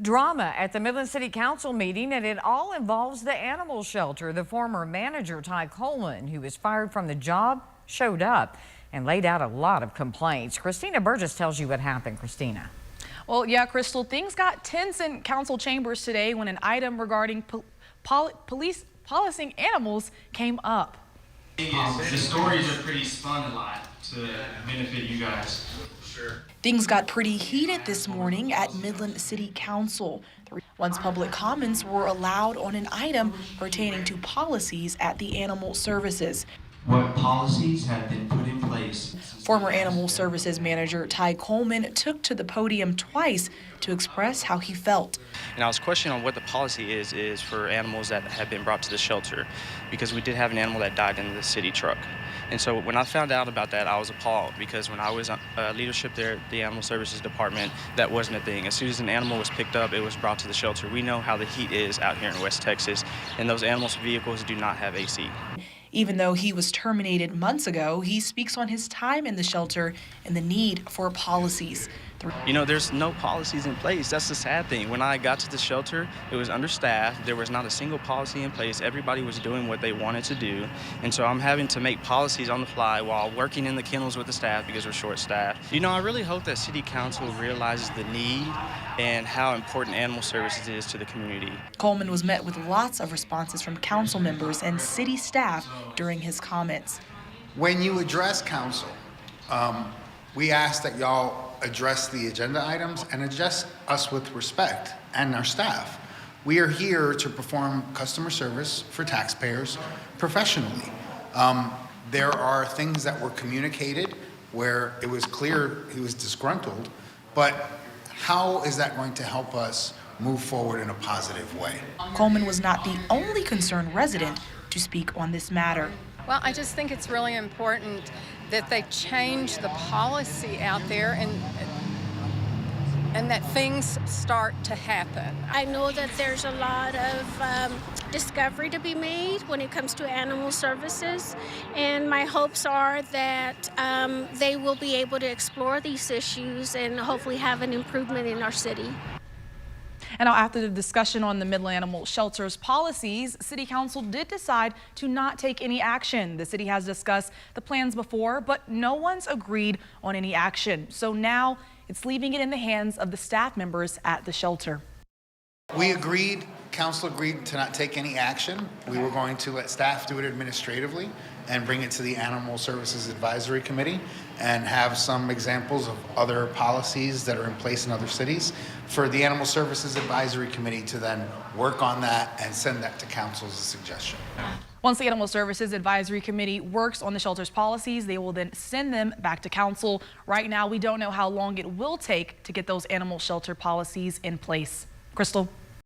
Drama at the Midland City Council meeting, and it all involves the animal shelter. The former manager, Coleman, who was fired from the job, showed up and laid out a lot of complaints. Christina Burgess tells you what happened. Christina. Well, yeah, Crystal, things got tense in council chambers today when an item regarding police policing animals came up. The stories are pretty spun a lot to benefit you guys. Sure. Things got pretty heated this morning at Midland City Council. Once public comments were allowed on an item pertaining to policies at the Animal Services. What policies have been put in place? Former Animal Services manager Coleman took to the podium twice to express how he felt. And I was questioning on what the policy is for animals that have been brought to the shelter, because we did have an animal that died in the city truck. And so when I found out about that, I was appalled, because when I was leadership there at the Animal Services Department, that wasn't a thing. As soon as an animal was picked up, it was brought to the shelter. We know how the heat is out here in West Texas, and those animals' vehicles do not have AC. Even though he was terminated months ago, he speaks on his time in the shelter and the need for policies. You know, there's no policies in place. That's the sad thing. When I got to the shelter, it was understaffed. There was not a single policy in place. Everybody was doing what they wanted to do. And so I'm having to make policies on the fly while working in the kennels with the staff because we're short-staffed. You know, I really hope that City Council realizes the need and how important Animal Services is to the community. Coleman was met with lots of responses from council members and city staff during his comments. When you address council, we ask that y'all address the agenda items and address us with respect and our staff. We are here to perform customer service for taxpayers professionally. There are things that were communicated where it was clear he was disgruntled, but how is that going to help us move forward in a positive way? Coleman was not the only concerned resident to speak on this matter. Well, I just think it's really important that they change the policy out there and that things start to happen. I know that there's a lot of discovery to be made when it comes to animal services, and my hopes are that they will be able to explore these issues and hopefully have an improvement in our city. And now, after the discussion on the Midland Animal Shelter's policies, City Council did decide to not take any action. The city has discussed the plans before, but no one's agreed on any action. So now it's leaving it in the hands of the staff members at the shelter. Council agreed to not take any action. We were going to let staff do it administratively and bring it to the Animal Services Advisory Committee and have some examples of other policies that are in place in other cities for the Animal Services Advisory Committee to then work on that and send that to council as a suggestion. Once the Animal Services Advisory Committee works on the shelter's policies, they will then send them back to council. Right now, we don't know how long it will take to get those animal shelter policies in place. Crystal?